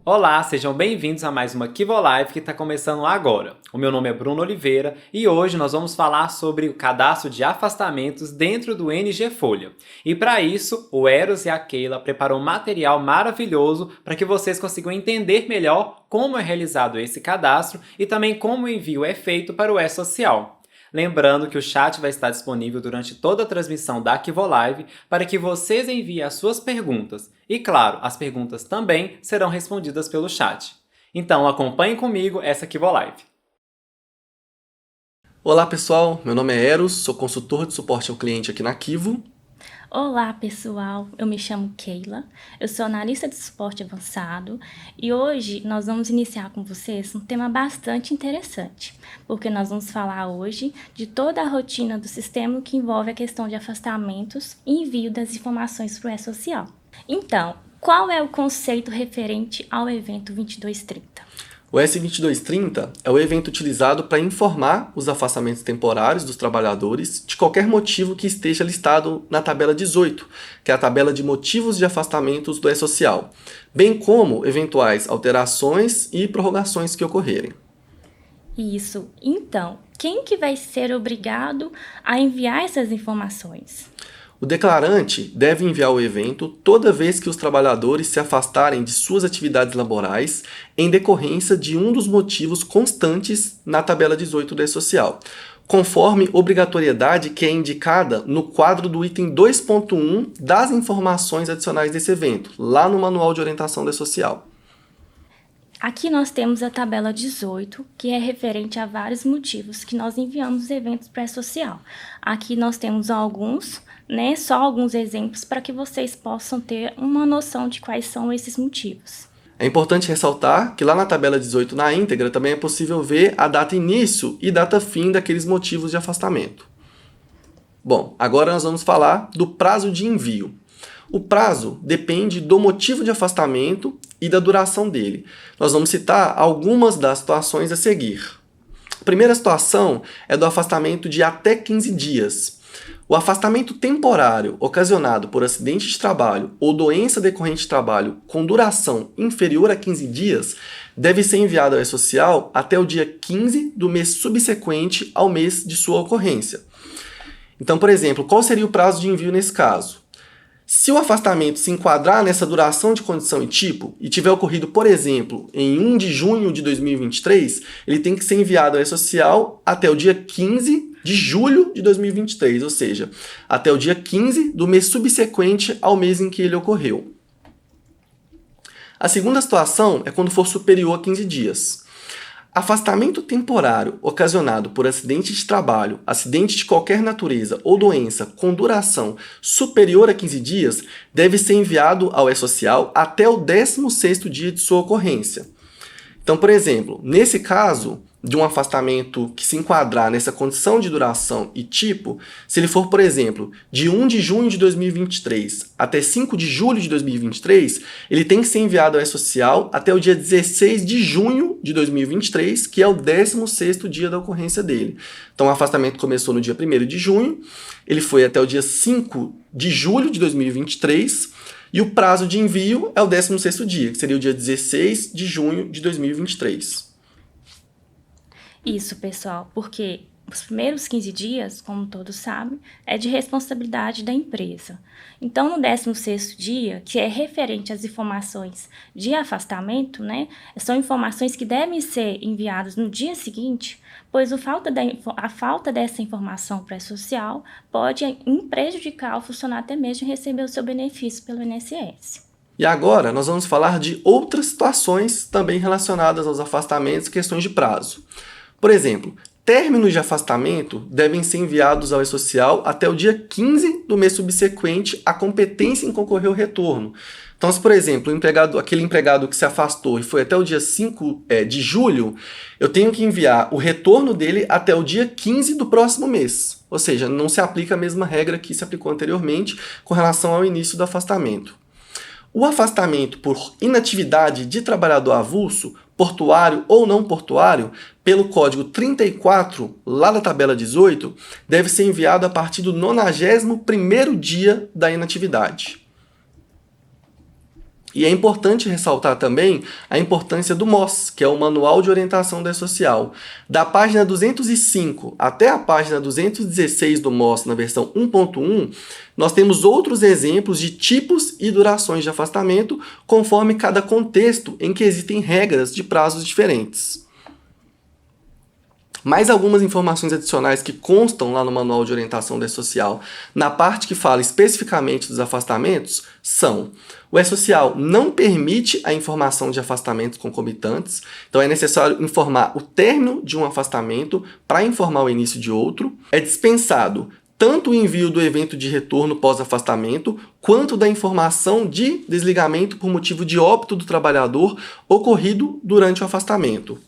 Olá, sejam bem-vindos a mais uma Kivo Live que está começando agora. O meu nome é Bruno Oliveira e hoje nós vamos falar sobre o cadastro de afastamentos dentro do NG Folha. E para isso, o Eros e a Keila preparou um material maravilhoso para que vocês consigam entender melhor como é realizado esse cadastro e também como o envio é feito para o E-Social. Lembrando que o chat vai estar disponível durante toda a transmissão da Kivo Live para que vocês enviem as suas perguntas. E claro, as perguntas também serão respondidas pelo chat. Então acompanhem comigo essa Kivo Live. Olá pessoal, meu nome é Eros, sou consultor de suporte ao cliente aqui na Kivo. Olá pessoal, eu me chamo Keila, eu sou analista de suporte avançado e hoje nós vamos iniciar com vocês um tema bastante interessante, porque nós vamos falar hoje de toda a rotina do sistema que envolve a questão de afastamentos e envio das informações para o E-Social. Então, qual é o conceito referente ao evento 2230? O S2230 é o evento utilizado para informar os afastamentos temporários dos trabalhadores de qualquer motivo que esteja listado na tabela 18, que é a tabela de motivos de afastamentos do E-Social, bem como eventuais alterações e prorrogações que ocorrerem. Isso. Então, quem que vai ser obrigado a enviar essas informações? O declarante deve enviar o evento toda vez que os trabalhadores se afastarem de suas atividades laborais em decorrência de um dos motivos constantes na tabela 18 do E-Social, conforme obrigatoriedade que é indicada no quadro do item 2.1 das informações adicionais desse evento, lá no Manual de Orientação do E-Social. Aqui nós temos a tabela 18, que é referente a vários motivos que nós enviamos eventos para E-Social. Aqui nós temos alguns, só alguns exemplos para que vocês possam ter uma noção de quais são esses motivos. É importante ressaltar que lá na tabela 18, na íntegra, também é possível ver a data início e data fim daqueles motivos de afastamento. Bom, agora nós vamos falar do prazo de envio. O prazo depende do motivo de afastamento e da duração dele. Nós vamos citar algumas das situações a seguir. A primeira situação é do afastamento de até 15 dias. O afastamento temporário ocasionado por acidente de trabalho ou doença decorrente de trabalho com duração inferior a 15 dias deve ser enviado ao E-Social até o dia 15 do mês subsequente ao mês de sua ocorrência. Então, por exemplo, qual seria o prazo de envio nesse caso? Se o afastamento se enquadrar nessa duração de condição e tipo e tiver ocorrido, por exemplo, em 1 de junho de 2023, ele tem que ser enviado ao E-Social até o dia 15 de julho de 2023, ou seja, até o dia 15 do mês subsequente ao mês em que ele ocorreu. A segunda situação é quando for superior a 15 dias. Afastamento temporário ocasionado por acidente de trabalho, acidente de qualquer natureza ou doença com duração superior a 15 dias deve ser enviado ao E-Social até o 16º dia de sua ocorrência. Então, por exemplo, nesse caso de um afastamento que se enquadrar nessa condição de duração e tipo, se ele for, por exemplo, de 1 de junho de 2023 até 5 de julho de 2023, ele tem que ser enviado ao E-Social até o dia 16 de junho de 2023, que é o 16º dia da ocorrência dele. Então, o afastamento começou no dia 1º de junho, ele foi até o dia 5 de julho de 2023, e o prazo de envio é o 16º dia, que seria o dia 16 de junho de 2023. Isso, pessoal, porque os primeiros 15 dias, como todos sabem, é de responsabilidade da empresa. Então, no 16º dia, que é referente às informações de afastamento, são informações que devem ser enviadas no dia seguinte, pois a falta dessa informação para E-Social pode prejudicar o funcionário até mesmo de receber o seu benefício pelo INSS. E agora nós vamos falar de outras situações também relacionadas aos afastamentos e questões de prazo. Por exemplo, términos de afastamento devem ser enviados ao E-Social até o dia 15 do mês subsequente à competência em concorrer ao retorno. Então, se, por exemplo, aquele empregado que se afastou e foi até o dia 5 de julho, eu tenho que enviar o retorno dele até o dia 15 do próximo mês. Ou seja, não se aplica a mesma regra que se aplicou anteriormente com relação ao início do afastamento. O afastamento por inatividade de trabalhador avulso, portuário ou não portuário, pelo código 34, lá da tabela 18, deve ser enviado a partir do 91º dia da inatividade. E é importante ressaltar também a importância do MOS, que é o Manual de Orientação da E-Social. Da página 205 até a página 216 do MOS, na versão 1.1, nós temos outros exemplos de tipos e durações de afastamento, conforme cada contexto em que existem regras de prazos diferentes. Mais algumas informações adicionais que constam lá no Manual de Orientação da E-Social, na parte que fala especificamente dos afastamentos, são: o E-Social não permite a informação de afastamentos concomitantes, então é necessário informar o término de um afastamento para informar o início de outro. É dispensado tanto o envio do evento de retorno pós-afastamento, quanto da informação de desligamento por motivo de óbito do trabalhador ocorrido durante o afastamento.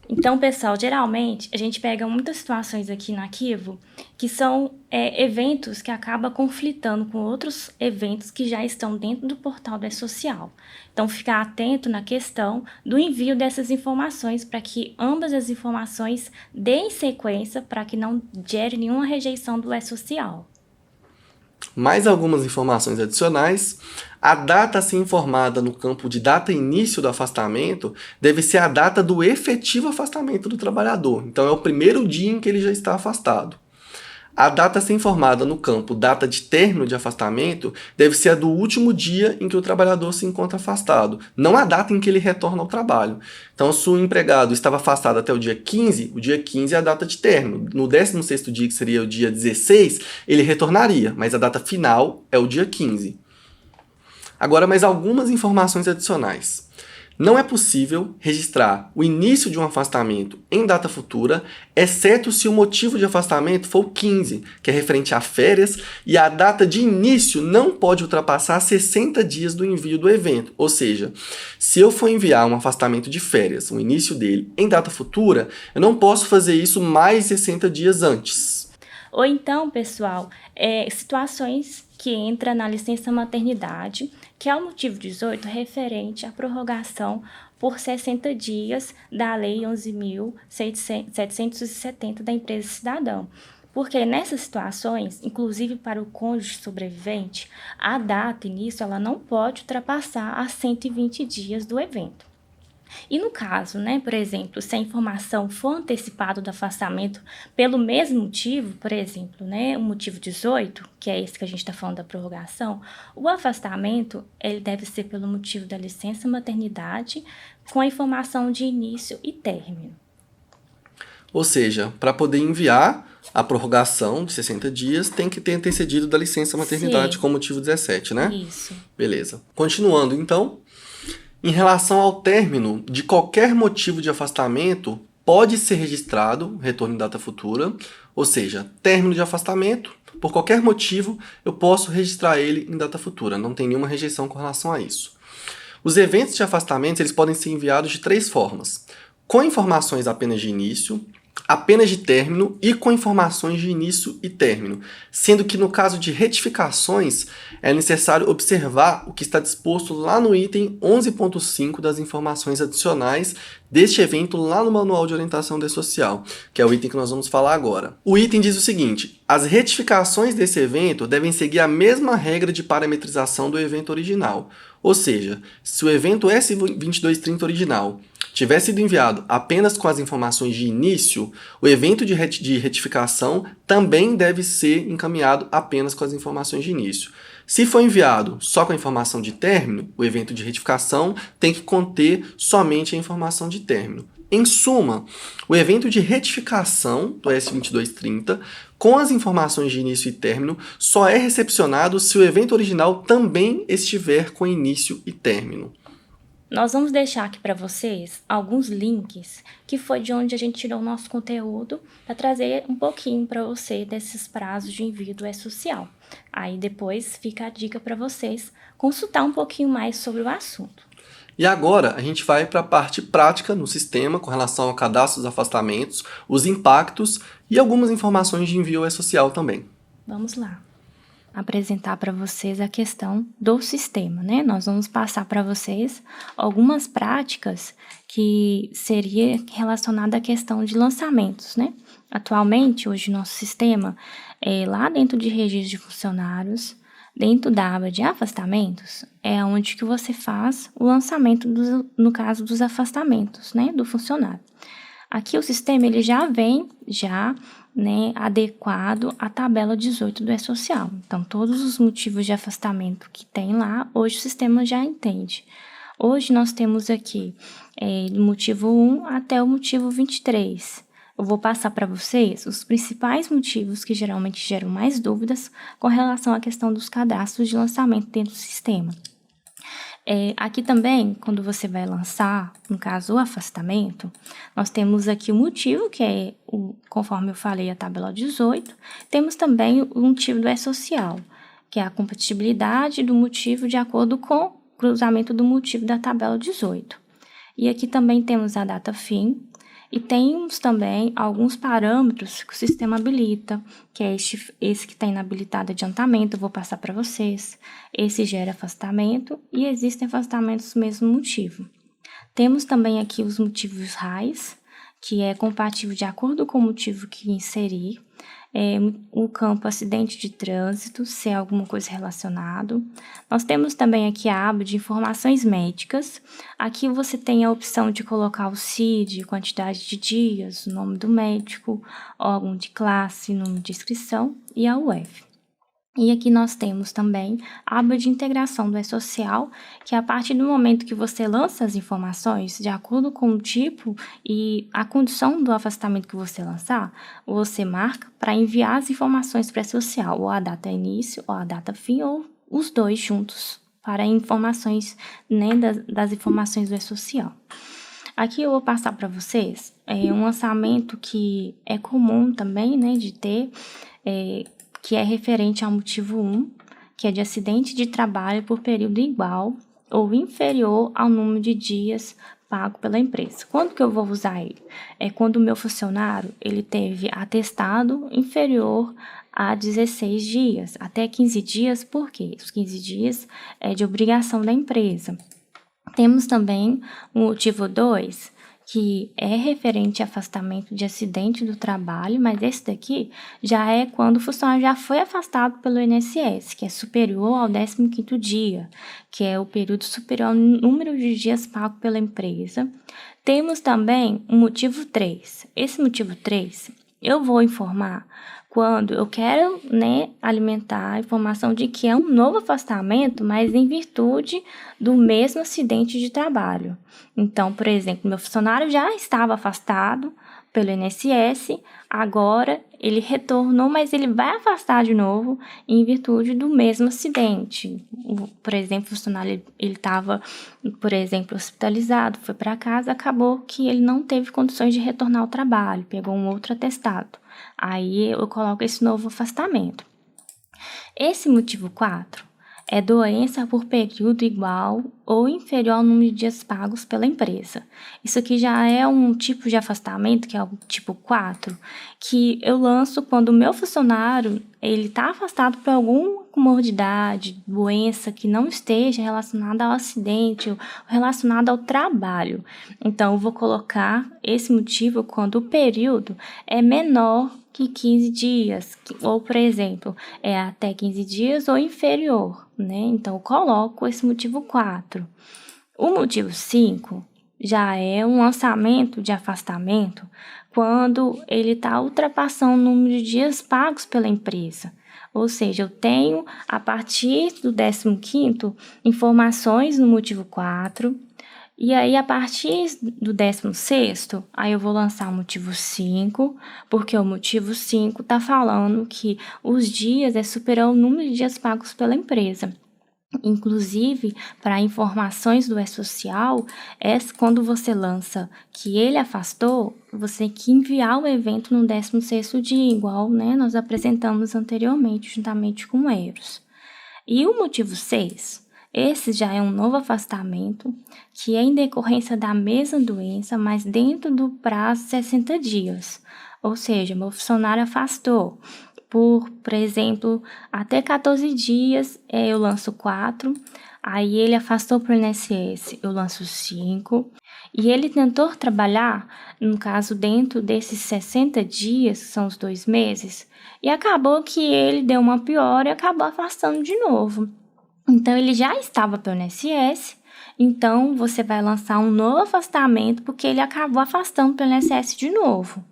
Então, pessoal, geralmente a gente pega muitas situações aqui na Kivo que são eventos que acabam conflitando com outros eventos que já estão dentro do portal da E-Social. Então, ficar atento na questão do envio dessas informações para que ambas as informações deem sequência para que não gere nenhuma rejeição do E-Social. Mais algumas informações adicionais. A data a ser informada no campo de data início do afastamento deve ser a data do efetivo afastamento do trabalhador. Então, é o primeiro dia em que ele já está afastado. A data a ser informada no campo data de término de afastamento deve ser a do último dia em que o trabalhador se encontra afastado, não a data em que ele retorna ao trabalho. Então, se o empregado estava afastado até o dia 15 é a data de término. No 16º dia, que seria o dia 16, ele retornaria, mas a data final é o dia 15. Agora, mais algumas informações adicionais. Não é possível registrar o início de um afastamento em data futura, exceto se o motivo de afastamento for o 15, que é referente a férias, e a data de início não pode ultrapassar 60 dias do envio do evento. Ou seja, se eu for enviar um afastamento de férias, o início dele, em data futura, eu não posso fazer isso mais 60 dias antes. Ou então, pessoal, situações que entram na licença maternidade, que é o motivo 18 referente à prorrogação por 60 dias da Lei 11.770 da Empresa Cidadão. Porque nessas situações, inclusive para o cônjuge sobrevivente, a data início ela não pode ultrapassar as 120 dias do evento. E no caso, por exemplo, se a informação for antecipada do afastamento pelo mesmo motivo, por exemplo, o motivo 18, que é esse que a gente está falando da prorrogação, o afastamento ele deve ser pelo motivo da licença maternidade com a informação de início e término. Ou seja, para poder enviar a prorrogação de 60 dias, tem que ter antecedido da licença maternidade. Sim. Com motivo 17, né? Isso. Beleza. Continuando, então. Em relação ao término de qualquer motivo de afastamento, pode ser registrado retorno em data futura, ou seja, término de afastamento, por qualquer motivo, eu posso registrar ele em data futura, não tem nenhuma rejeição com relação a isso. Os eventos de afastamento eles podem ser enviados de 3 formas: com informações apenas de início, apenas de término e com informações de início e término, sendo que no caso de retificações é necessário observar o que está disposto lá no item 11.5 das informações adicionais deste evento lá no Manual de Orientação da E-Social, que é o item que nós vamos falar agora. O item diz o seguinte: as retificações desse evento devem seguir a mesma regra de parametrização do evento original, ou seja, se o evento S2230 original tiver sido enviado apenas com as informações de início, o evento de retificação também deve ser encaminhado apenas com as informações de início. Se for enviado só com a informação de término, o evento de retificação tem que conter somente a informação de término. Em suma, o evento de retificação do S2230 com as informações de início e término só é recepcionado se o evento original também estiver com início e término. Nós vamos deixar aqui para vocês alguns links que foi de onde a gente tirou o nosso conteúdo para trazer um pouquinho para você desses prazos de envio do E-Social. Aí depois fica a dica para vocês consultar um pouquinho mais sobre o assunto. E agora a gente vai para a parte prática no sistema com relação ao cadastro dos afastamentos, os impactos e algumas informações de envio E-Social também. Vamos lá. Apresentar para vocês a questão do sistema, Nós vamos passar para vocês algumas práticas que seria relacionada à questão de lançamentos, Atualmente, hoje, nosso sistema, lá dentro de registro de funcionários, Dentro da aba de afastamentos, é onde que você faz o lançamento, no caso dos afastamentos, né, do funcionário. Aqui o sistema ele já vem, né, adequado à tabela 18 do E-Social. Então, todos os motivos de afastamento que tem lá, hoje o sistema já entende. Hoje nós temos aqui do motivo 1 até o motivo 23. Eu vou passar para vocês os principais motivos que geralmente geram mais dúvidas com relação à questão dos cadastros de lançamento dentro do sistema. Aqui também, quando você vai lançar, no caso, o afastamento, nós temos aqui o motivo, que é, conforme eu falei, a tabela 18. Temos também o motivo do E-Social, que é a compatibilidade do motivo de acordo com o cruzamento do motivo da tabela 18. E aqui também temos a data fim, e temos também alguns parâmetros que o sistema habilita, que é esse que está inabilitado adiantamento, eu vou passar para vocês. Esse gera afastamento e existem afastamentos do mesmo motivo. Temos também aqui os motivos RAIs, que é compatível de acordo com o motivo que inserir. O campo acidente de trânsito, se é alguma coisa relacionado. Nós temos também aqui a aba de informações médicas. Aqui você tem a opção de colocar o CID, quantidade de dias, o nome do médico, órgão de classe, número de inscrição e a UF. E aqui nós temos também a aba de integração do E-Social, que a partir do momento que você lança as informações, de acordo com o tipo e a condição do afastamento que você lançar, você marca para enviar as informações para o E-Social, ou a data início, ou a data fim, ou os dois juntos, para informações, né, das informações do E-Social. Aqui eu vou passar para vocês um lançamento que é comum também, né, de ter, que é referente ao motivo 1, que é de acidente de trabalho por período igual ou inferior ao número de dias pago pela empresa. Quando que eu vou usar ele? É quando o meu funcionário ele teve atestado inferior a 16 dias, até 15 dias, por quê? Os 15 dias é de obrigação da empresa. Temos também o motivo 2, que é referente a afastamento de acidente do trabalho, mas esse daqui já é quando o funcionário já foi afastado pelo INSS, que é superior ao 15º dia, que é o período superior ao número de dias pago pela empresa. Temos também o motivo 3. Esse motivo 3, eu vou informar quando eu quero, né, alimentar a informação de que é um novo afastamento, mas em virtude do mesmo acidente de trabalho. Então, por exemplo, meu funcionário já estava afastado pelo INSS, agora ele retornou, mas ele vai afastar de novo em virtude do mesmo acidente. Por exemplo, o funcionário ele estava, por exemplo, hospitalizado, foi para casa, acabou que ele não teve condições de retornar ao trabalho, pegou um outro atestado. Aí eu coloco esse novo afastamento. Esse motivo 4 é doença por período igual ou inferior ao número de dias pagos pela empresa. Isso aqui já é um tipo de afastamento, que é o tipo 4, que eu lanço quando o meu funcionário está afastado por alguma comorbidade, doença que não esteja relacionada ao acidente ou relacionada ao trabalho. Então, eu vou colocar esse motivo quando o período é menor que 15 dias, ou, por exemplo, é até 15 dias ou inferior, né? Então, eu coloco esse motivo 4. O motivo 5 já é um lançamento de afastamento quando ele está ultrapassando o número de dias pagos pela empresa. Ou seja, eu tenho, a partir do 15º, informações no motivo 4, e aí, a partir do 16º, aí eu vou lançar o motivo 5, porque o motivo 5 está falando que os dias é superior ao número de dias pagos pela empresa. Inclusive, para informações do E-Social, quando você lança que ele afastou, você tem que enviar o evento no 16º dia, igual, né, nós apresentamos anteriormente, juntamente com o EROS. E o motivo 6... esse já é um novo afastamento, que é em decorrência da mesma doença, mas dentro do prazo de 60 dias. Ou seja, meu funcionário afastou por exemplo, até 14 dias, eu lanço 4. Aí ele afastou para o INSS, eu lanço 5. E ele tentou trabalhar, no caso, dentro desses 60 dias, que são os 2 meses, e acabou que ele deu uma piora e acabou afastando de novo. Então, ele já estava pelo INSS, então você vai lançar um novo afastamento porque ele acabou afastando pelo INSS de novo.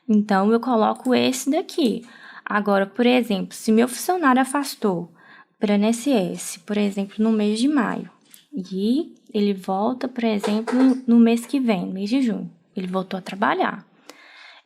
Então, eu coloco esse daqui. Agora, por exemplo, se meu funcionário afastou pelo INSS, por exemplo, no mês de maio, e ele volta, por exemplo, no mês que vem, no mês de junho, ele voltou a trabalhar.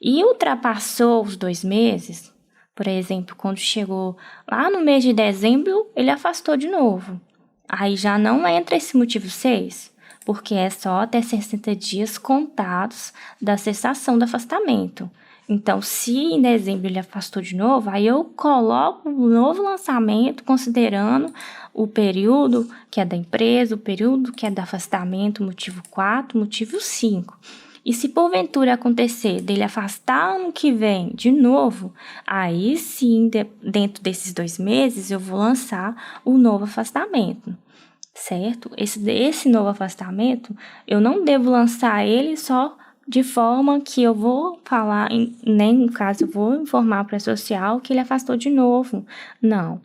E ultrapassou os 2 meses, por exemplo, quando chegou lá no mês de dezembro, ele afastou de novo. Aí já não entra esse motivo 6, porque é só até 60 dias contados da cessação do afastamento. Então, se em dezembro ele afastou de novo, aí eu coloco um novo lançamento, considerando o período que é da empresa, o período que é do afastamento, motivo 4, motivo 5. E se porventura acontecer dele afastar ano que vem de novo, aí sim, dentro desses 2 meses, eu vou lançar o novo afastamento, certo? Esse novo afastamento, eu não devo lançar ele só de forma que eu vou falar, nem no caso eu vou informar para a social que ele afastou de novo. Não,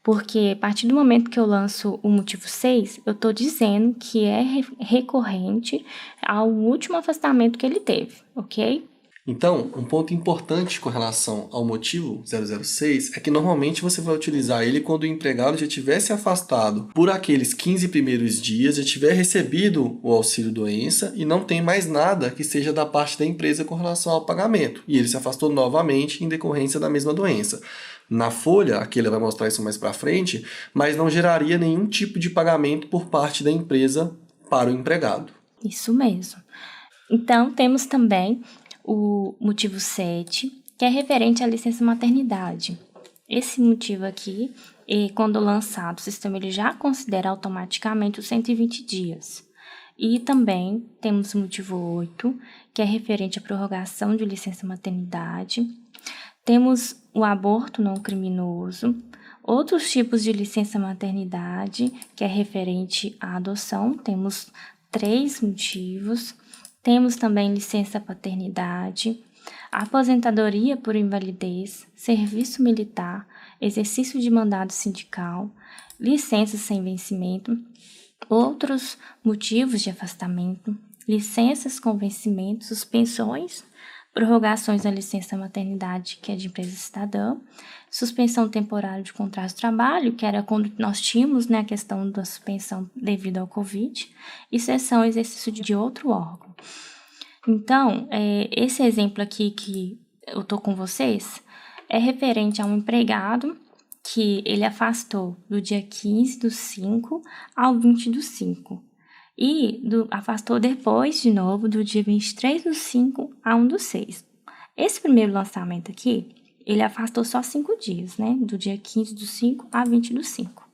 porque a partir do momento que eu lanço o motivo 6, eu estou dizendo que é recorrente ao último afastamento que ele teve, ok? Então, um ponto importante com relação ao motivo 006 é que normalmente você vai utilizar ele quando o empregado já tiver se afastado por aqueles 15 primeiros dias, já tiver recebido o auxílio-doença e não tem mais nada que seja da parte da empresa com relação ao pagamento. E ele se afastou novamente em decorrência da mesma doença. Na folha, aqui ele vai mostrar isso mais para frente, mas não geraria nenhum tipo de pagamento por parte da empresa para o empregado. Isso mesmo. Então, temos também o motivo 7, que é referente à licença maternidade. Esse motivo aqui, quando lançado, o sistema ele já considera automaticamente os 120 dias. E também temos o motivo 8, que é referente à prorrogação de licença maternidade. Temos o aborto não criminoso, outros tipos de licença maternidade, que é referente à adoção, temos 3 motivos. Temos também licença paternidade, aposentadoria por invalidez, serviço militar, exercício de mandado sindical, licença sem vencimento, outros motivos de afastamento, licenças com vencimento, suspensões, prorrogações da licença maternidade, que é de empresa cidadã, suspensão temporária de contrato de trabalho, que era quando nós tínhamos, né, a questão da suspensão devido ao Covid, e cessão e exercício de outro órgão. Então, esse exemplo aqui que eu estou com vocês é referente a um empregado que ele afastou do dia 15/5 ao 20/5. E afastou depois, de novo, do dia 23/5 a 1/6. Esse primeiro lançamento aqui, ele afastou só 5 dias, né? Do dia 15/5 a 20/5.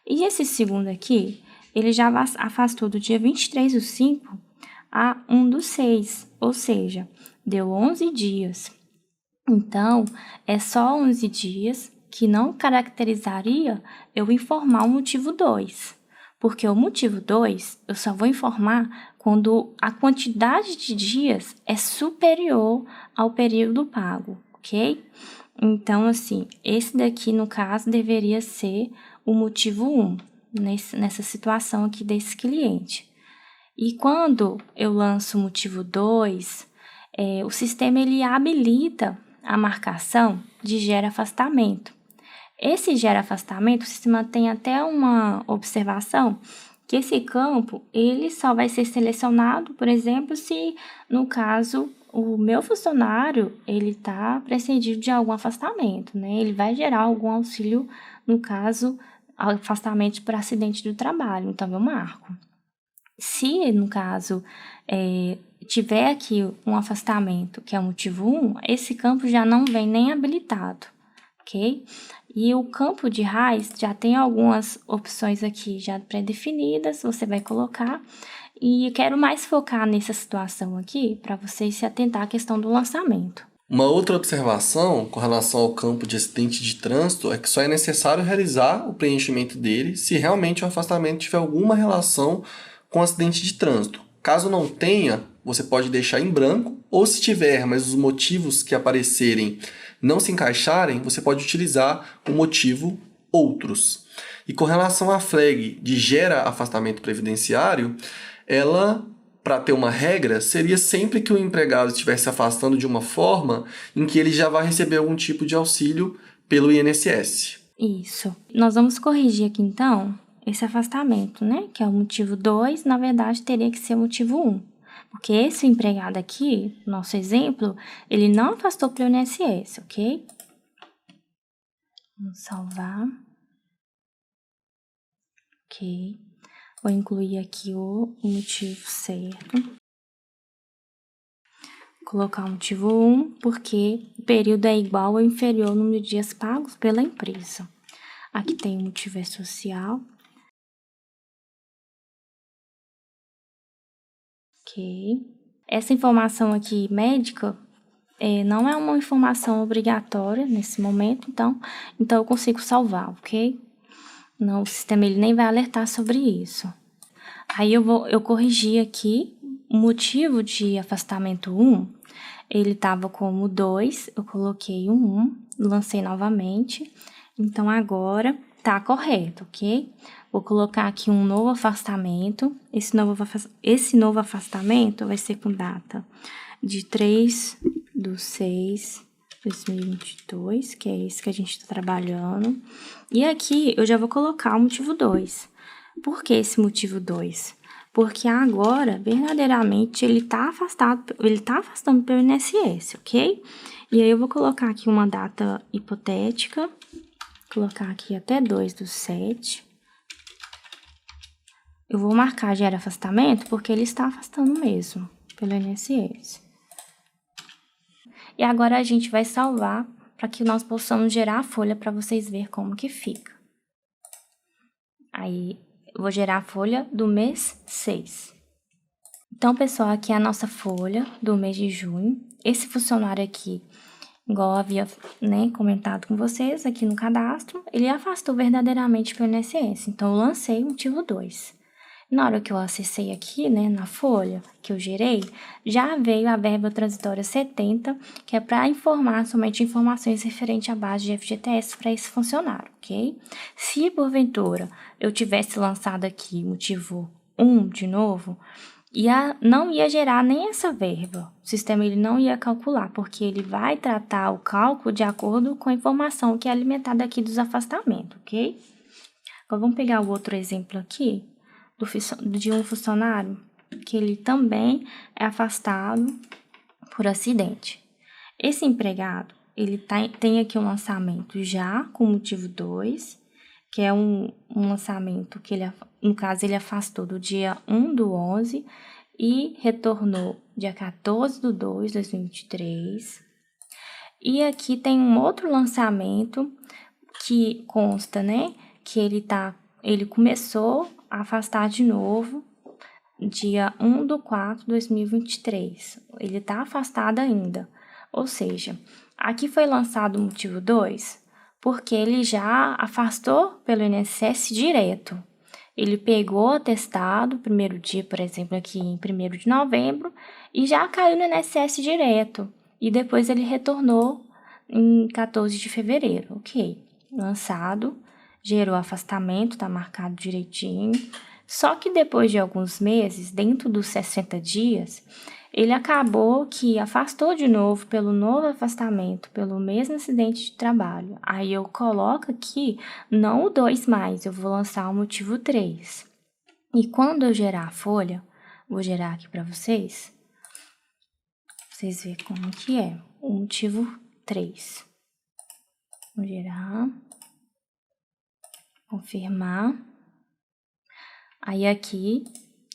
E esse segundo aqui, ele já afastou do dia 23/5 a 1/6, ou seja, deu 11 dias. Então, é só 11 dias que não caracterizaria eu informar o motivo 2. Porque o motivo 2, eu só vou informar quando a quantidade de dias é superior ao período pago, ok? Então, assim, esse daqui, no caso, deveria ser o motivo 1, nessa situação aqui desse cliente. E quando eu lanço o motivo 2, o sistema ele habilita a marcação de gera afastamento. Esse gera afastamento, o sistema tem até uma observação que esse campo ele só vai ser selecionado, por exemplo, se no caso o meu funcionário ele está precedido de algum afastamento, né? Ele vai gerar algum auxílio, no caso, afastamento por acidente do trabalho, então eu marco. Se, no caso, tiver aqui um afastamento, que é o motivo 1, esse campo já não vem nem habilitado, ok? E o campo de raiz já tem algumas opções aqui já pré-definidas, você vai colocar. E eu quero mais focar nessa situação aqui, para vocês se atentar à questão do lançamento. Uma outra observação com relação ao campo de acidente de trânsito é que só é necessário realizar o preenchimento dele se realmente o afastamento tiver alguma relação com acidente de trânsito. Caso não tenha, você pode deixar em branco, ou se tiver, mas os motivos que aparecerem não se encaixarem, você pode utilizar o motivo outros. E com relação à flag de gera afastamento previdenciário, ela, para ter uma regra, seria sempre que o empregado estiver se afastando de uma forma em que ele já vai receber algum tipo de auxílio pelo INSS. Isso. Nós vamos corrigir aqui, então, esse afastamento, né? Que é o motivo 2, na verdade, teria que ser o motivo 1. Porque esse empregado aqui, nosso exemplo, ele não afastou pelo INSS, ok? Vamos salvar. Ok. Vou incluir aqui o motivo certo. Colocar o motivo 1, porque o período é igual ou inferior ao número de dias pagos pela empresa. Aqui tem o motivo social. Ok. Essa informação aqui médica não é uma informação obrigatória nesse momento, então eu consigo salvar, ok? Não, o sistema ele nem vai alertar sobre isso. Aí eu corrigi aqui o motivo de afastamento 1, ele estava como 2, eu coloquei um 1, lancei novamente, então agora tá correto, ok? Vou colocar aqui um novo afastamento. Esse novo afastamento vai ser com data de 3/6/2022, que é esse que a gente está trabalhando. E aqui eu já vou colocar o motivo 2. Por que esse motivo 2? Porque agora, verdadeiramente, ele tá afastando pelo INSS, ok? E aí eu vou colocar aqui uma data hipotética. Colocar aqui até 2/7. Eu vou marcar gera afastamento porque ele está afastando mesmo pelo INSS. E agora a gente vai salvar para que nós possamos gerar a folha para vocês verem como que fica. Aí, eu vou gerar a folha do mês 6. Então, pessoal, aqui é a nossa folha do mês de junho. Esse funcionário aqui, igual eu havia comentado com vocês aqui no cadastro, ele afastou verdadeiramente pelo INSS. Então, eu lancei o motivo 2. Na hora que eu acessei aqui, na folha que eu gerei, já veio a verba transitória 70, que é para informar somente informações referentes à base de FGTS para esse funcionário, ok? Se, porventura, eu tivesse lançado aqui motivo 1 de novo, não ia gerar nem essa verba. O sistema ele não ia calcular, porque ele vai tratar o cálculo de acordo com a informação que é alimentada aqui dos afastamentos, ok? Agora, vamos pegar o outro exemplo aqui, de um funcionário que ele também é afastado por acidente. Esse empregado, ele tem aqui um lançamento já com motivo 2, que é um lançamento que no caso, ele afastou do dia 1/11 e retornou dia 14/2/2023. E aqui tem um outro lançamento que consta, que ele começou a afastar de novo dia 1/4/2023. Ele está afastado ainda. Ou seja, aqui foi lançado o motivo 2, porque ele já afastou pelo INSS direto. Ele pegou o atestado, primeiro dia, por exemplo, aqui em 1º de novembro, e já caiu no INSS direto. E depois ele retornou em 14 de fevereiro, ok? Lançado, gerou afastamento, tá marcado direitinho. Só que depois de alguns meses, dentro dos 60 dias, ele acabou que afastou de novo pelo novo afastamento, pelo mesmo acidente de trabalho. Aí eu coloco aqui, não o 2 mais, eu vou lançar o motivo 3. E quando eu gerar a folha, vou gerar aqui para vocês verem como que é o motivo 3. Vou gerar, confirmar. Aí aqui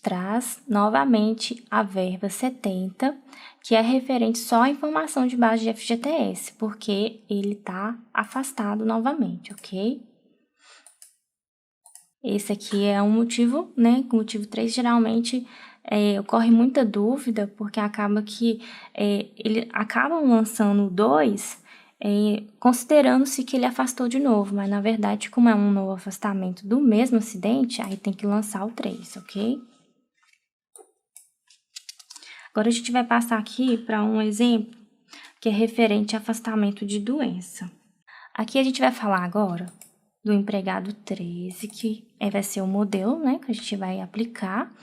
traz novamente a verba 70, que é referente só à informação de base de FGTS, porque ele está afastado novamente, ok? Esse aqui é um motivo, com o motivo 3, geralmente ocorre muita dúvida, porque acaba que ele acabam lançando o 2, considerando-se que ele afastou de novo, mas na verdade, como é um novo afastamento do mesmo acidente, aí tem que lançar o 3, ok? Agora a gente vai passar aqui para um exemplo que é referente a afastamento de doença. Aqui a gente vai falar agora do empregado 13, que vai ser o modelo, né, que a gente vai aplicar,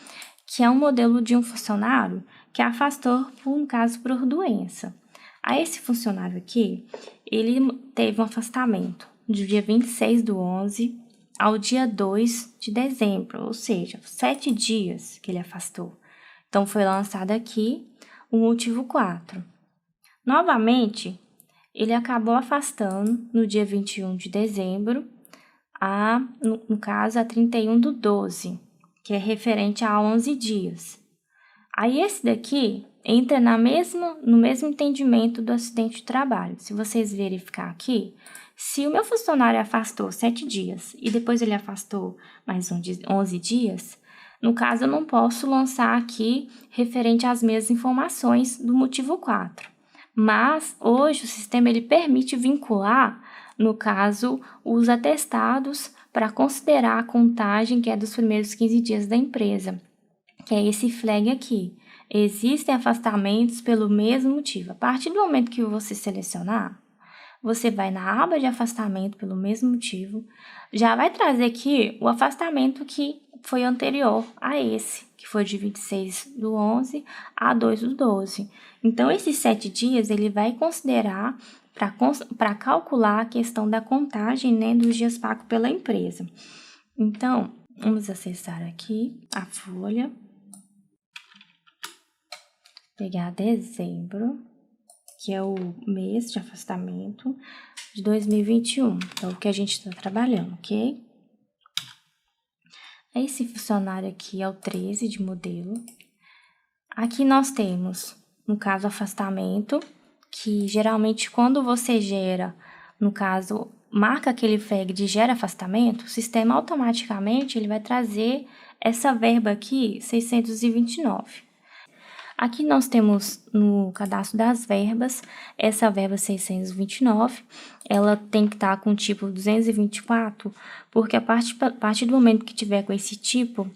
que é um modelo de um funcionário que afastou, no caso, por doença. A esse funcionário aqui, ele teve um afastamento do dia 26/11 ao dia 2 de dezembro, ou seja, 7 dias que ele afastou. Então, foi lançado aqui o motivo 4. Novamente, ele acabou afastando no dia 21 de dezembro, no caso, a 31/12, que é referente a 11 dias. Aí, esse daqui entra no mesmo entendimento do acidente de trabalho. Se vocês verificar aqui, se o meu funcionário afastou 7 dias e depois ele afastou mais 11 dias, no caso, eu não posso lançar aqui referente às mesmas informações do motivo 4. Mas, hoje, o sistema ele permite vincular, no caso, os atestados para considerar a contagem que é dos primeiros 15 dias da empresa, que é esse flag aqui. Existem afastamentos pelo mesmo motivo. A partir do momento que você selecionar, você vai na aba de afastamento pelo mesmo motivo, já vai trazer aqui o afastamento que foi anterior a esse, que foi de 26/11 a 2/12. Então, esses 7 dias ele vai considerar para calcular a questão da contagem, né, dos dias pagos pela empresa. Então, vamos acessar aqui a folha, pegar dezembro, que é o mês de afastamento de 2021, é o que a gente está trabalhando, ok? Esse funcionário aqui é o 13 de modelo. Aqui nós temos, no caso, afastamento, que geralmente quando você gera, no caso, marca aquele flag de gera afastamento, o sistema automaticamente ele vai trazer essa verba aqui, 629. Aqui nós temos no cadastro das verbas, essa verba 629, ela tem que estar com o tipo 224, porque a partir do momento que tiver com esse tipo,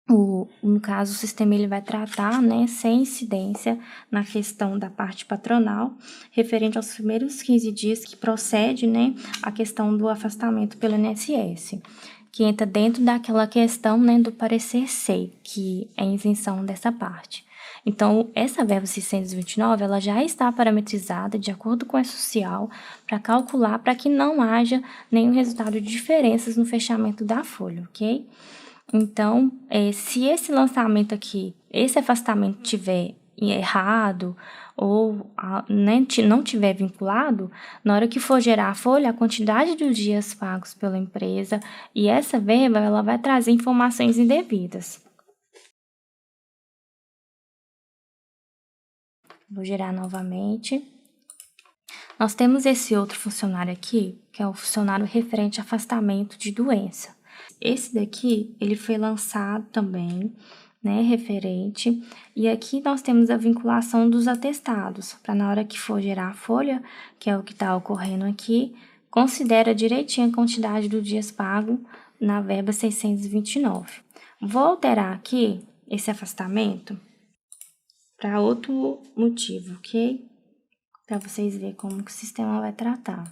no caso, o sistema ele vai tratar, né, sem incidência na questão da parte patronal, referente aos primeiros 15 dias que procede, né, a questão do afastamento pelo INSS, que entra dentro daquela questão, né, do parecer SEI, que é a isenção dessa parte. Então, essa verba 629, ela já está parametrizada de acordo com a social para calcular para que não haja nenhum resultado de diferenças no fechamento da folha, ok? Então, se esse lançamento aqui, esse afastamento tiver errado ou né, não tiver vinculado, na hora que for gerar a folha, a quantidade de dias pagos pela empresa e essa verba, ela vai trazer informações indevidas. Vou gerar novamente. Nós temos esse outro funcionário aqui, que é o funcionário referente a afastamento de doença. Esse daqui, ele foi lançado também, né, referente, e aqui nós temos a vinculação dos atestados, para na hora que for gerar a folha, que é o que está ocorrendo aqui, considera direitinho a quantidade dos dias pagos na verba 629. Vou alterar aqui esse afastamento para outro motivo, ok? Para vocês verem como que o sistema vai tratar.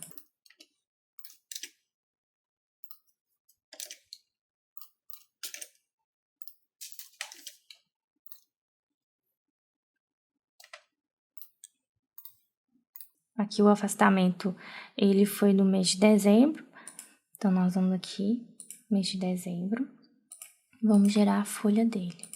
Aqui o afastamento, ele foi no mês de dezembro. Então, nós vamos aqui, mês de dezembro. Vamos gerar a folha dele.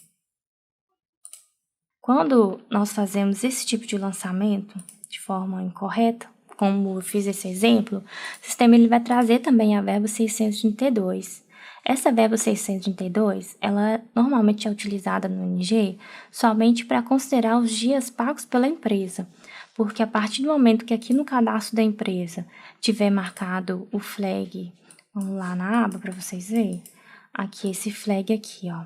Quando nós fazemos esse tipo de lançamento de forma incorreta, como eu fiz esse exemplo, o sistema ele vai trazer também a verba 632. Essa verba 632, ela normalmente é utilizada no NG somente para considerar os dias pagos pela empresa, porque a partir do momento que aqui no cadastro da empresa tiver marcado o flag, vamos lá na aba para vocês verem, aqui esse flag aqui, ó,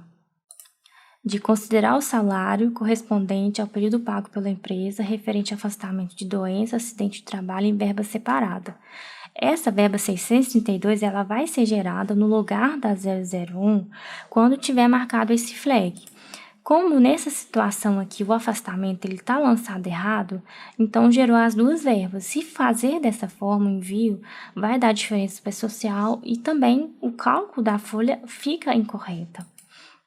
de considerar o salário correspondente ao período pago pela empresa referente a afastamento de doença, acidente de trabalho em verba separada. Essa verba 632, ela vai ser gerada no lugar da 001 quando tiver marcado esse flag. Como nessa situação aqui o afastamento ele está lançado errado, então gerou as duas verbas. Se fazer dessa forma o envio, vai dar diferença para social e também o cálculo da folha fica incorreta.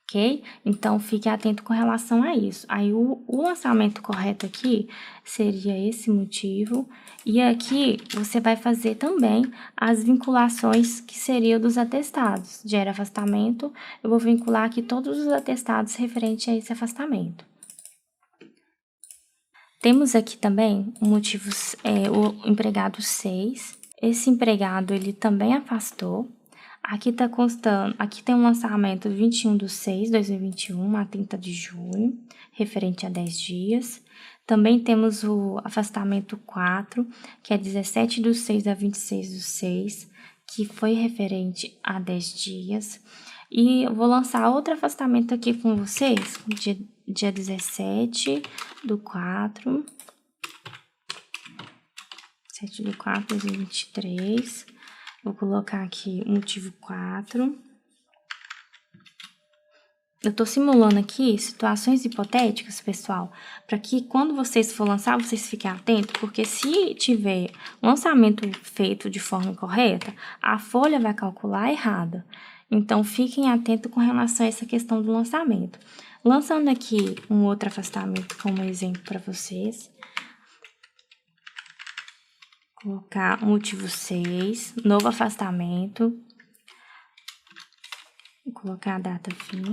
Ok? Então, fique atento com relação a isso. Aí, o lançamento correto aqui seria esse motivo. E aqui, você vai fazer também as vinculações que seriam dos atestados. Gera afastamento, eu vou vincular aqui todos os atestados referentes a esse afastamento. Temos aqui também o motivo, o empregado 6. Esse empregado, ele também afastou. Aqui tá constando, aqui tem um lançamento 21/6/2021 a 30 de junho, referente a 10 dias. Também temos o afastamento 4, que é 17/6 a 26/6, que foi referente a 10 dias. E eu vou lançar outro afastamento aqui com vocês, dia 17/4, 7/4/2023. Vou colocar aqui o motivo 4. Eu tô simulando aqui situações hipotéticas, pessoal, para que quando vocês for lançar, vocês fiquem atentos, porque se tiver lançamento feito de forma incorreta, a folha vai calcular errada. Então, fiquem atentos com relação a essa questão do lançamento. Lançando aqui um outro afastamento como exemplo para vocês. Colocar motivo 6, novo afastamento. Vou colocar a data fim.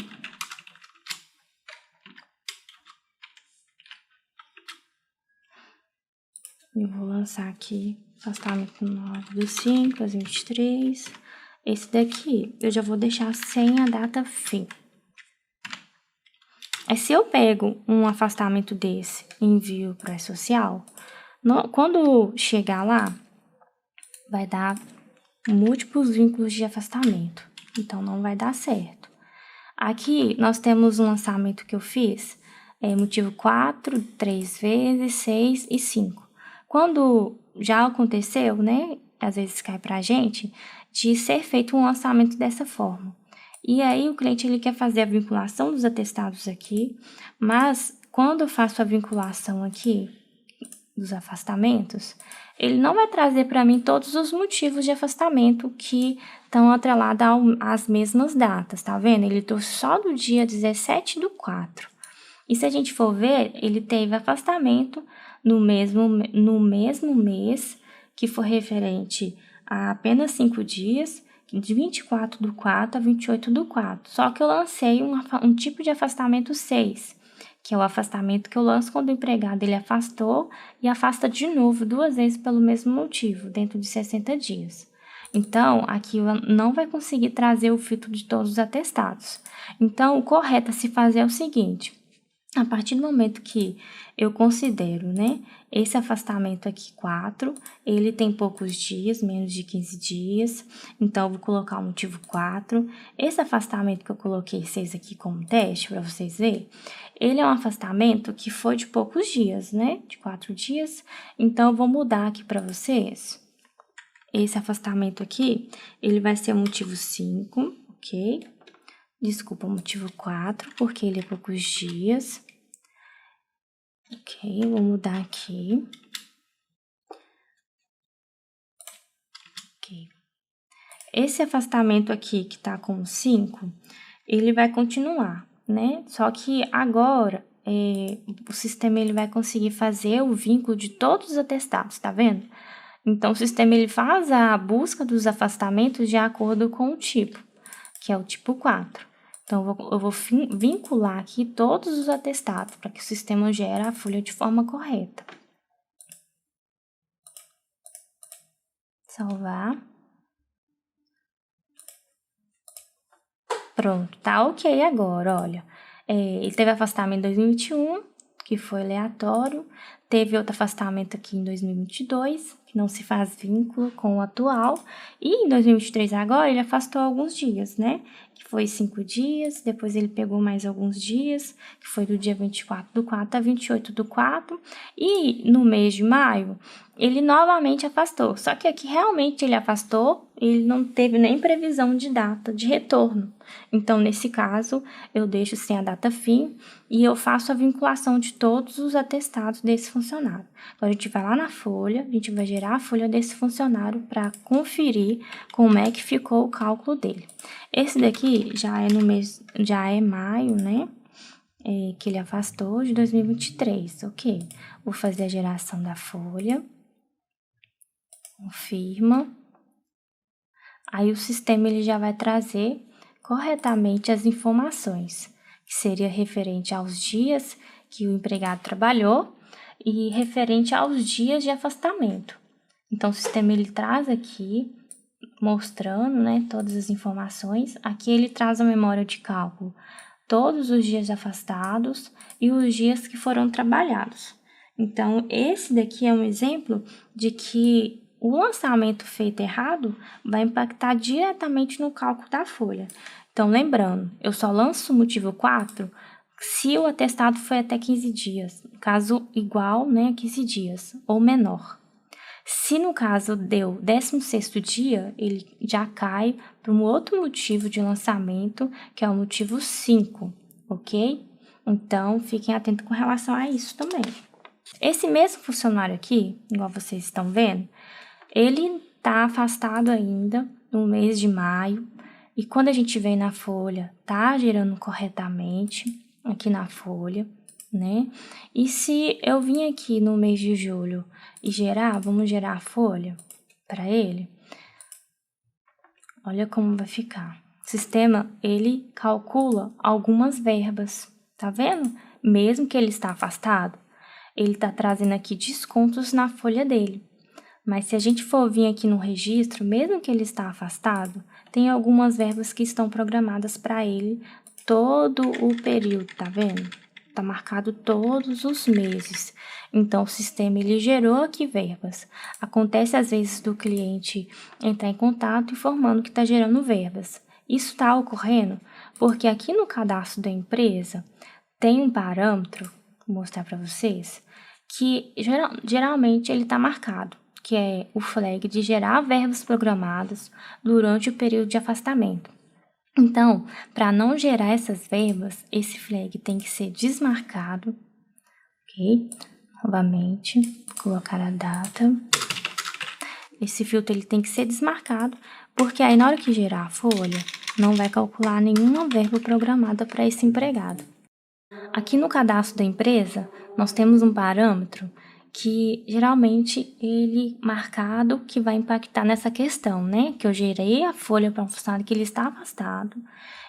Eu vou lançar aqui afastamento 9/5/23. Esse daqui eu já vou deixar sem a data fim. Se eu pego um afastamento desse e envio para a social, quando chegar lá, vai dar múltiplos vínculos de afastamento, então não vai dar certo. Aqui nós temos um lançamento que eu fiz, motivo 4, 3 vezes, 6 e 5. Quando já aconteceu, né, às vezes cai pra gente, de ser feito um lançamento dessa forma. E aí o cliente ele quer fazer a vinculação dos atestados aqui, mas quando eu faço a vinculação aqui dos afastamentos, ele não vai trazer para mim todos os motivos de afastamento que estão atrelados às mesmas datas, tá vendo? Ele trouxe só do dia 17/4. E se a gente for ver, ele teve afastamento no mesmo mês, que foi referente a apenas 5 dias, de 24/4 a 28/4. Só que eu lancei um tipo de afastamento 6, que é o afastamento que eu lanço quando o empregado ele afastou e afasta de novo 2 vezes pelo mesmo motivo, dentro de 60 dias. Então, aqui não vai conseguir trazer o filtro de todos os atestados. Então, o correto a se fazer é o seguinte: a partir do momento que eu considero, né, esse afastamento aqui 4, ele tem poucos dias, menos de 15 dias, então eu vou colocar o motivo 4. Esse afastamento que eu coloquei 6 aqui como teste, para vocês verem, ele é um afastamento que foi de poucos dias, né, de 4 dias, então eu vou mudar aqui para vocês. Esse afastamento aqui, ele vai ser o motivo 5, ok? Desculpa, o motivo 4, porque ele é poucos dias. Ok, vou mudar aqui. Ok. Esse afastamento aqui, que tá com 5, ele vai continuar, né? Só que agora, o sistema ele vai conseguir fazer o vínculo de todos os atestados, tá vendo? Então, o sistema ele faz a busca dos afastamentos de acordo com o tipo, que é o tipo 4. Então, eu vou vincular aqui todos os atestados para que o sistema gere a folha de forma correta. Salvar. Pronto, tá ok agora, olha. Ele teve afastamento em 2021, que foi aleatório. Teve outro afastamento aqui em 2022, que não se faz vínculo com o atual. E em 2023 agora, ele afastou alguns dias, né? Que foi 5 dias, depois ele pegou mais alguns dias, que foi do dia 24/4 a 28/4. E no mês de maio, ele novamente afastou. Só que aqui realmente ele afastou, ele não teve nem previsão de data de retorno. Então, nesse caso, eu deixo sem a data fim e eu faço a vinculação de todos os atestados desse funcionário. Então, a gente vai lá na folha, a gente vai gerar a folha desse funcionário para conferir como é que ficou o cálculo dele. Esse daqui já é maio, né? Que ele afastou de 2023, ok? Vou fazer a geração da folha. Confirma. Aí o sistema ele já vai trazer corretamente as informações, que seria referente aos dias que o empregado trabalhou e referente aos dias de afastamento. Então, o sistema ele traz aqui, mostrando, né, todas as informações. Aqui ele traz a memória de cálculo, todos os dias afastados e os dias que foram trabalhados. Então, esse daqui é um exemplo de que o lançamento feito errado vai impactar diretamente no cálculo da folha. Então, lembrando, eu só lanço o motivo 4 se o atestado foi até 15 dias, caso igual, né, a 15 dias, ou menor. Se no caso deu 16º dia, ele já cai para um outro motivo de lançamento, que é o motivo 5, ok? Então, fiquem atentos com relação a isso também. Esse mesmo funcionário aqui, igual vocês estão vendo, ele está afastado ainda no mês de maio, e quando a gente vem na folha, tá gerando corretamente aqui na folha, né? E se eu vim aqui no mês de julho e vamos gerar a folha para ele, olha como vai ficar. O sistema, ele calcula algumas verbas, tá vendo? Mesmo que ele está afastado, ele está trazendo aqui descontos na folha dele. Mas se a gente for vir aqui no registro, mesmo que ele está afastado, tem algumas verbas que estão programadas para ele todo o período, tá vendo? Tá marcado todos os meses. Então, o sistema, ele gerou aqui verbas. Acontece, às vezes, do cliente entrar em contato informando que está gerando verbas. Isso está ocorrendo porque aqui no cadastro da empresa tem um parâmetro, vou mostrar para vocês, que geralmente ele está marcado, que é o flag de gerar verbas programadas durante o período de afastamento. Então, para não gerar essas verbas, esse flag tem que ser desmarcado, ok? Novamente, colocar a data. Esse filtro ele tem que ser desmarcado, porque aí na hora que gerar a folha, não vai calcular nenhuma verba programada para esse empregado. Aqui no cadastro da empresa, nós temos um parâmetro que geralmente ele marcado que vai impactar nessa questão, né? Que eu gerei a folha para um funcionário que ele está afastado.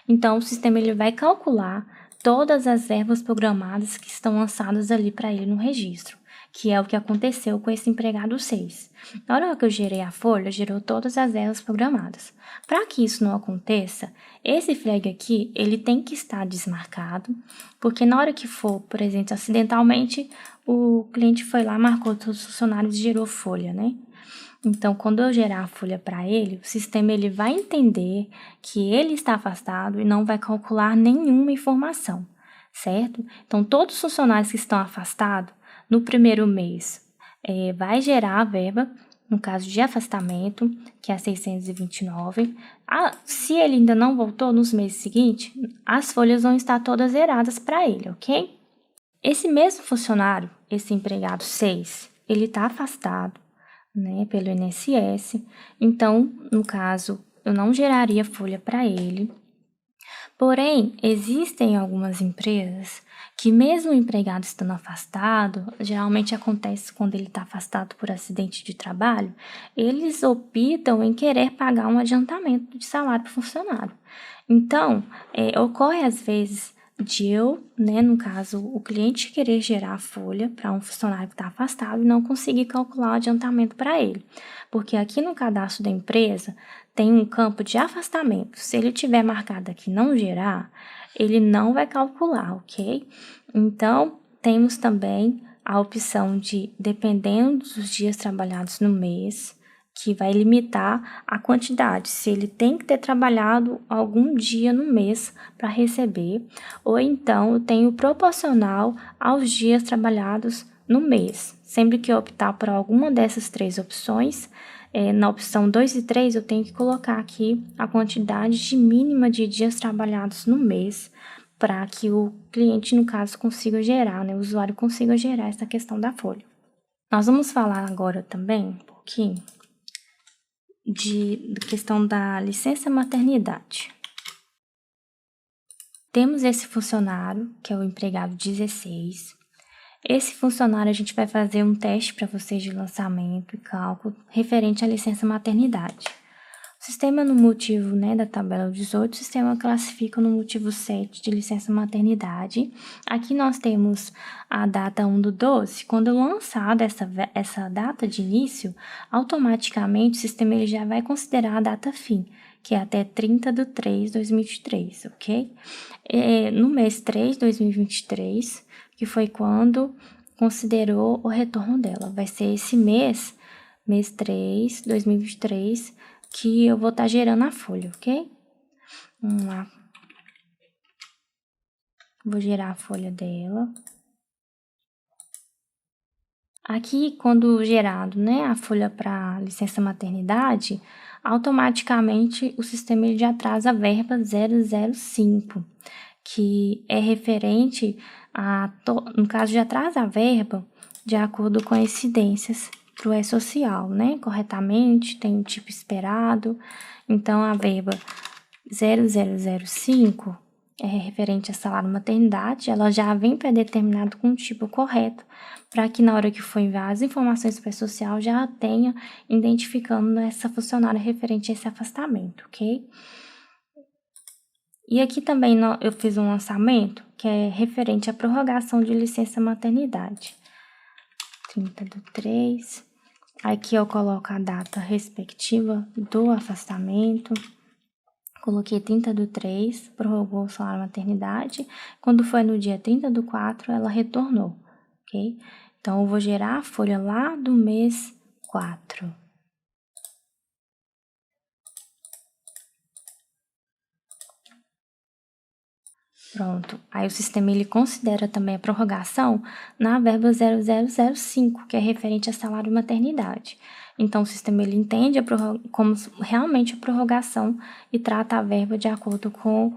Então, o sistema ele vai calcular todas as verbas programadas que estão lançadas ali para ele no registro, que é o que aconteceu com esse empregado 6. Na hora que eu gerei a folha, gerou todas as verbas programadas. Para que isso não aconteça, esse flag aqui, ele tem que estar desmarcado, porque na hora que for, por exemplo, acidentalmente, o cliente foi lá, marcou todos os funcionários e gerou folha, né? Então, quando eu gerar a folha para ele, o sistema ele vai entender que ele está afastado e não vai calcular nenhuma informação, certo? Então, todos os funcionários que estão afastados, no primeiro mês, vai gerar a verba, no caso de afastamento, que é 629. Se ele ainda não voltou nos meses seguintes, as folhas vão estar todas zeradas para ele, ok? Esse mesmo funcionário, esse empregado 6, ele está afastado, né, pelo INSS. Então, no caso, eu não geraria folha para ele. Porém, existem algumas empresas que mesmo o empregado estando afastado, geralmente acontece quando ele está afastado por acidente de trabalho, eles optam em querer pagar um adiantamento de salário para o funcionário. Então, ocorre às vezes de eu, né, no caso, o cliente querer gerar a folha para um funcionário que está afastado e não conseguir calcular o adiantamento para ele. Porque aqui no cadastro da empresa tem um campo de afastamento. Se ele tiver marcado aqui não gerar, ele não vai calcular, ok? Então, temos também a opção de, dependendo dos dias trabalhados no mês, que vai limitar a quantidade, se ele tem que ter trabalhado algum dia no mês para receber, ou então eu tenho proporcional aos dias trabalhados no mês. Sempre que eu optar por alguma dessas três opções, na opção 2 e 3, eu tenho que colocar aqui a quantidade de mínima de dias trabalhados no mês, para que o cliente, no caso, consiga gerar, né, o usuário consiga gerar essa questão da folha. Nós vamos falar agora também um pouquinho da questão da licença maternidade. Temos esse funcionário, que é o empregado 16. Esse funcionário a gente vai fazer um teste para vocês de lançamento e cálculo referente à licença maternidade. O sistema no motivo, né, da tabela 18, o sistema classifica no motivo 7 de licença maternidade. Aqui nós temos a data 1/12. Quando lançada essa data de início, automaticamente o sistema ele já vai considerar a data fim, que é até 30/3/2023, ok? No mês 3 de 2023, que foi quando considerou o retorno dela. Vai ser esse mês 3 de 2023, que eu vou estar gerando a folha, ok? Vamos lá. Vou gerar a folha dela. Aqui, quando gerado, né, a folha para licença maternidade, automaticamente o sistema ele já traz a verba 005, que é referente no caso, já traz a verba de acordo com as incidências para o E-Social, né? Corretamente, tem um tipo esperado. Então, a verba 0005 é referente a salário maternidade, ela já vem pré-determinado com o tipo correto, para que na hora que for enviar as informações para o E-Social já tenha identificando essa funcionária referente a esse afastamento, ok? E aqui também eu fiz um lançamento que é referente à prorrogação de licença maternidade. 30/3. Aqui eu coloco a data respectiva do afastamento. Coloquei 30/3, prorrogou o salário maternidade. Quando foi no dia 30/4, ela retornou, ok? Então, eu vou gerar a folha lá do mês 4. Pronto. Aí o sistema ele considera também a prorrogação na verba 0005, que é referente a salário maternidade. Então o sistema ele entende como realmente a prorrogação e trata a verba de acordo com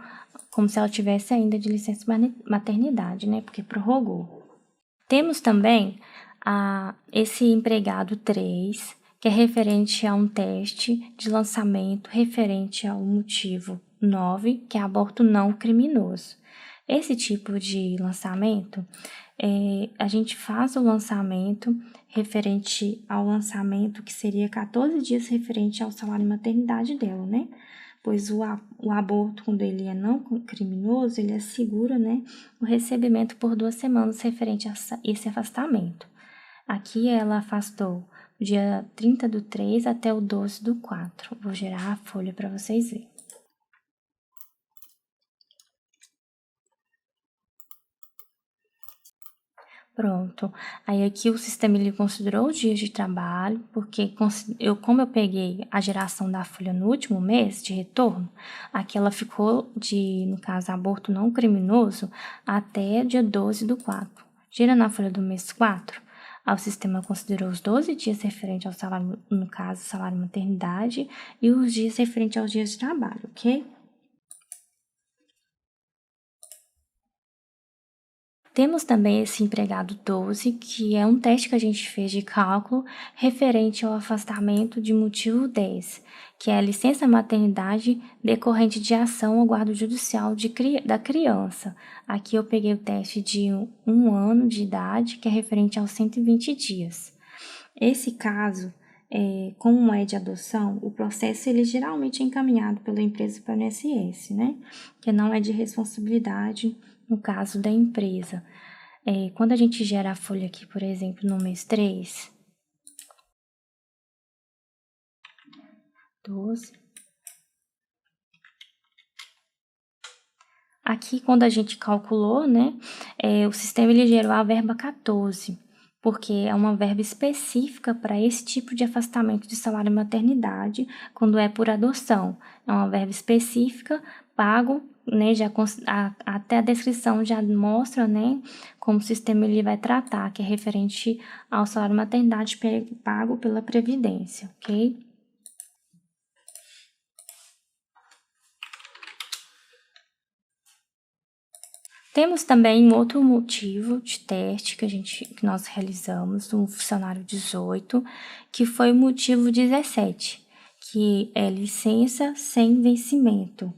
como se ela tivesse ainda de licença maternidade, né? Porque prorrogou. Temos também esse empregado 3, que é referente a um teste de lançamento referente ao motivo 9, que é aborto não criminoso. Esse tipo de lançamento, a gente faz o lançamento referente ao lançamento que seria 14 dias referente ao salário maternidade dela, né? Pois o aborto, quando ele é não criminoso, ele assegura, né, o recebimento por 2 semanas referente a esse afastamento. Aqui ela afastou dia 30/3 até o 12/4. Vou gerar a folha para vocês verem. Pronto. Aí aqui o sistema ele considerou os dias de trabalho, porque como eu peguei a geração da folha no último mês de retorno, aqui ela ficou no caso, aborto não criminoso, até dia 12/4. Gerando a folha do mês 4, o sistema considerou os 12 dias referentes ao salário, no caso, salário maternidade, e os dias referentes aos dias de trabalho, ok? Temos também esse empregado 12, que é um teste que a gente fez de cálculo referente ao afastamento de motivo 10, que é a licença maternidade decorrente de ação ao guarda judicial da criança. Aqui eu peguei o teste de 1 ano de idade, que é referente aos 120 dias. Esse caso, como é de adoção, o processo ele geralmente é encaminhado pela empresa para o INSS, né? Que não é de responsabilidade no caso da empresa. Quando a gente gera a folha aqui, por exemplo, no mês 3, 12. Aqui, quando a gente calculou, né, o sistema ele gerou a verba 14, porque é uma verba específica para esse tipo de afastamento de salário maternidade, quando é por adoção. É uma verba específica, pago, né, até a descrição já mostra, né, como o sistema ele vai tratar, que é referente ao salário maternidade pago pela Previdência, ok? Temos também um outro motivo de teste que nós realizamos no funcionário 18, que foi o motivo 17, que é licença sem vencimento.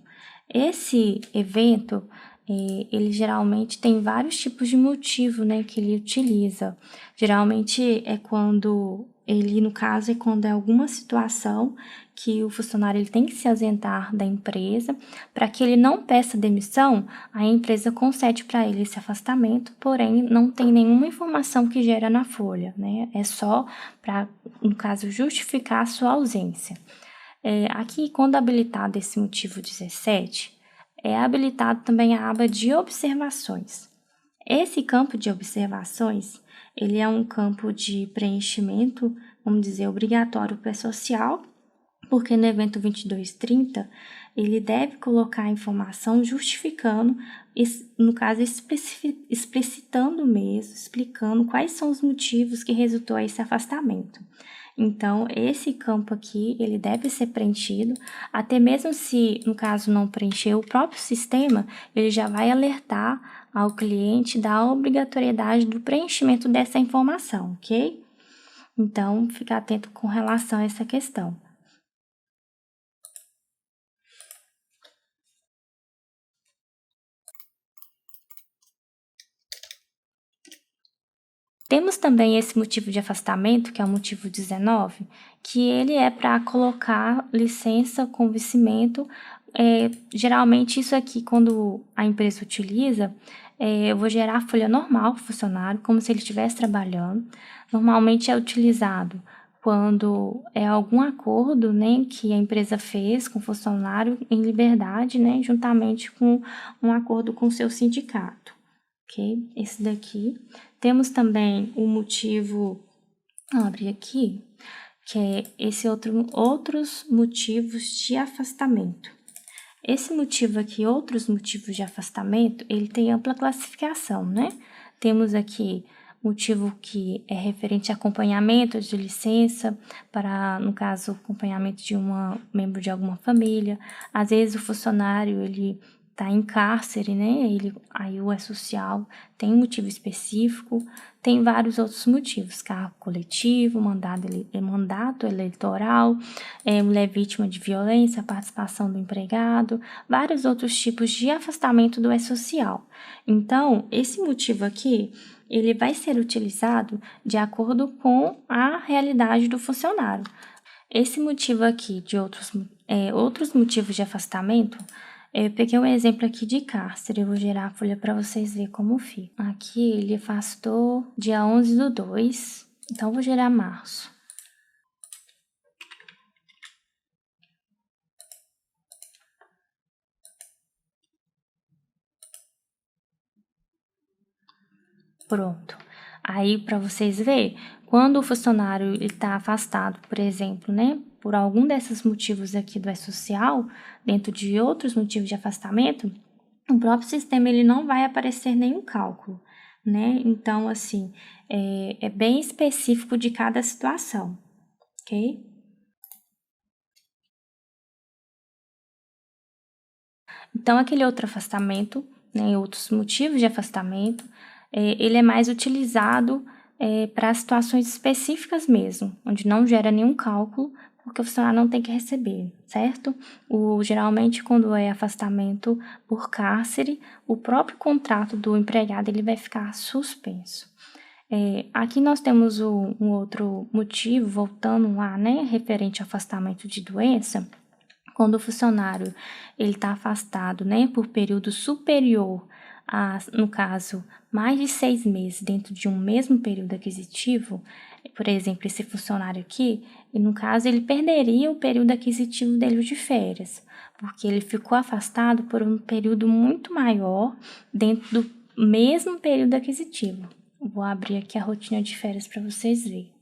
Esse evento, ele geralmente tem vários tipos de motivo, né, que ele utiliza. Geralmente é quando no caso, é quando é alguma situação que o funcionário ele tem que se ausentar da empresa. Para que ele não peça demissão, a empresa concede para ele esse afastamento, porém não tem nenhuma informação que gera na folha, né? É só para, no caso, justificar a sua ausência. Aqui, quando habilitado esse motivo 17, é habilitado também a aba de observações. Esse campo de observações, ele é um campo de preenchimento, vamos dizer, obrigatório para social, porque no evento 2230, ele deve colocar a informação justificando, no caso, explicitando mesmo, explicando quais são os motivos que resultou a esse afastamento. Então, esse campo aqui, ele deve ser preenchido, até mesmo se, no caso, não preencher, o próprio sistema, ele já vai alertar ao cliente da obrigatoriedade do preenchimento dessa informação, ok? Então, ficar atento com relação a essa questão. Temos também esse motivo de afastamento, que é o motivo 19, que ele é para colocar licença com vencimento. Geralmente, isso aqui, quando a empresa utiliza, eu vou gerar a folha normal para o funcionário, como se ele estivesse trabalhando. Normalmente é utilizado quando é algum acordo, né, que a empresa fez com o funcionário em liberdade, né, juntamente com um acordo com o seu sindicato. Ok? Esse daqui. Temos também o motivo, vou abrir aqui, que é esse outros motivos de afastamento. Esse motivo aqui, outros motivos de afastamento, ele tem ampla classificação, né? Temos aqui motivo que é referente a acompanhamento de licença, para, no caso, acompanhamento de membro de alguma família. Às vezes o funcionário, ele está em cárcere, né? Aí o social tem um motivo específico, tem vários outros motivos, cargo coletivo, mandato eleitoral, mulher vítima de violência, participação do empregado, vários outros tipos de afastamento do social. Então, esse motivo aqui, ele vai ser utilizado de acordo com a realidade do funcionário. Esse motivo aqui de outros motivos de afastamento, eu peguei um exemplo aqui de cárcere, eu vou gerar a folha para vocês verem como fica. Aqui ele afastou dia 11/2, então eu vou gerar março. Pronto. Aí, para vocês verem, quando o funcionário está afastado, por exemplo, né, por algum desses motivos aqui do E-Social, dentro de outros motivos de afastamento, o próprio sistema ele não vai aparecer nenhum cálculo, né? Então, assim, é bem específico de cada situação, ok? Então, aquele outro afastamento, né, outros motivos de afastamento, ele é mais utilizado para situações específicas mesmo, onde não gera nenhum cálculo, porque o funcionário não tem que receber, certo? Geralmente, quando é afastamento por cárcere, o próprio contrato do empregado ele vai ficar suspenso. Aqui nós temos um outro motivo, voltando lá, né, referente ao afastamento de doença. Quando o funcionário está afastado, né, por período superior a, no caso, mais de 6 meses dentro de um mesmo período aquisitivo, por exemplo, esse funcionário aqui, no caso, ele perderia o período aquisitivo dele de férias, porque ele ficou afastado por um período muito maior dentro do mesmo período aquisitivo, Vou abrir aqui a rotina de férias para vocês verem.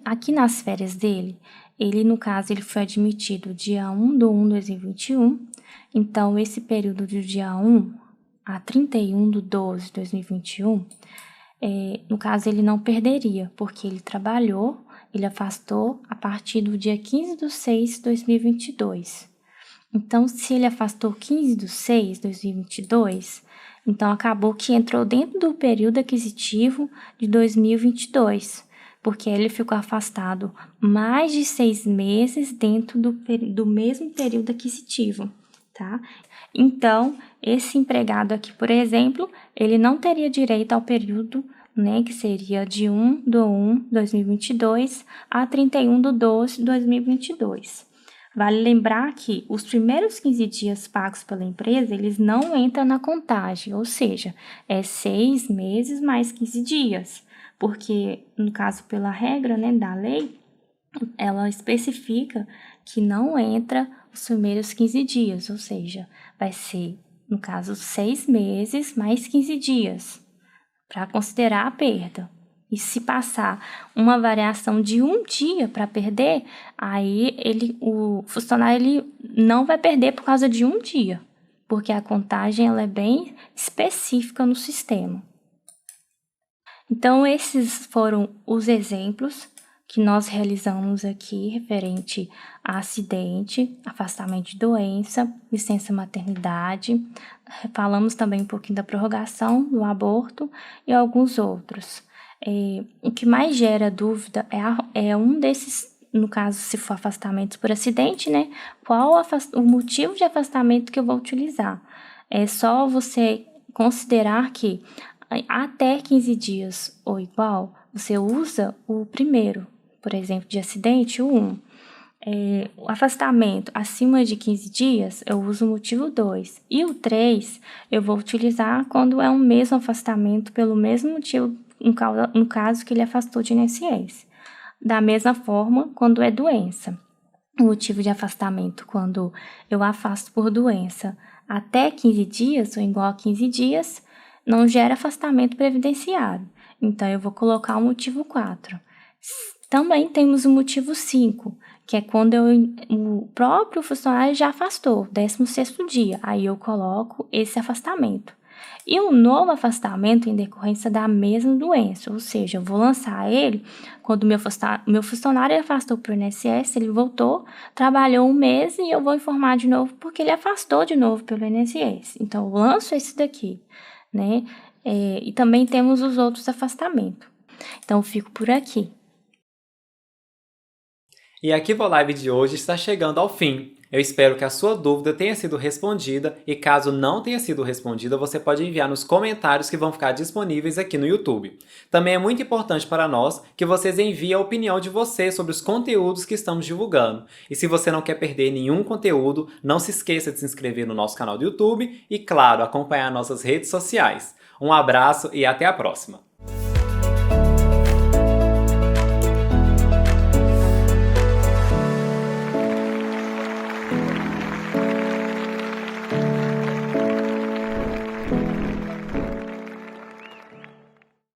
Aqui nas férias dele, no caso, ele foi admitido dia 1/1/2021. Então, esse período do dia 1 a 31/12/2021, no caso, ele não perderia, porque ele trabalhou, ele afastou a partir do dia 15/6/2022. Então, se ele afastou 15/6/2022, então acabou que entrou dentro do período aquisitivo de 2022, porque ele ficou afastado mais de 6 meses dentro do mesmo período aquisitivo, tá? Então, esse empregado aqui, por exemplo, ele não teria direito ao período, né, que seria de 1/1/2022 a 31/12/2022. Vale lembrar que os primeiros 15 dias pagos pela empresa, eles não entram na contagem, ou seja, é 6 meses mais 15 dias. Porque, no caso, pela regra, né, da lei, ela especifica que não entra os primeiros 15 dias, ou seja, vai ser, no caso, 6 meses mais 15 dias, para considerar a perda. E se passar uma variação de 1 dia para perder, aí o funcionário ele não vai perder por causa de 1 dia, porque a contagem ela é bem específica no sistema. Então, esses foram os exemplos que nós realizamos aqui referente a acidente, afastamento de doença, licença maternidade. Falamos também um pouquinho da prorrogação do aborto e alguns outros. O que mais gera dúvida é um desses, no caso, se for afastamento por acidente, né? Qual o motivo de afastamento que eu vou utilizar? É só você considerar que até 15 dias ou igual, você usa o primeiro, por exemplo, de acidente, o 1. O afastamento acima de 15 dias, eu uso o motivo 2. E o 3, eu vou utilizar quando é o mesmo afastamento pelo mesmo motivo, no caso que ele afastou de INSS. Da mesma forma, quando é doença. O motivo de afastamento, quando eu afasto por doença até 15 dias ou igual a 15 dias, não gera afastamento previdenciário. Então, eu vou colocar o motivo 4. Também temos o motivo 5, que é quando o próprio funcionário já afastou, 16º dia. Aí eu coloco esse afastamento. E um novo afastamento em decorrência da mesma doença, ou seja, eu vou lançar ele quando o meu funcionário afastou para o INSS, ele voltou, trabalhou 1 mês e eu vou informar de novo porque ele afastou de novo pelo INSS. Então, eu lanço esse daqui, né? E também temos os outros afastamentos. Então, eu fico por aqui. E a Kivo Live de hoje está chegando ao fim. Eu espero que a sua dúvida tenha sido respondida e caso não tenha sido respondida, você pode enviar nos comentários que vão ficar disponíveis aqui no YouTube. Também é muito importante para nós que vocês enviem a opinião de vocês sobre os conteúdos que estamos divulgando. E se você não quer perder nenhum conteúdo, não se esqueça de se inscrever no nosso canal do YouTube e, claro, acompanhar nossas redes sociais. Um abraço e até a próxima!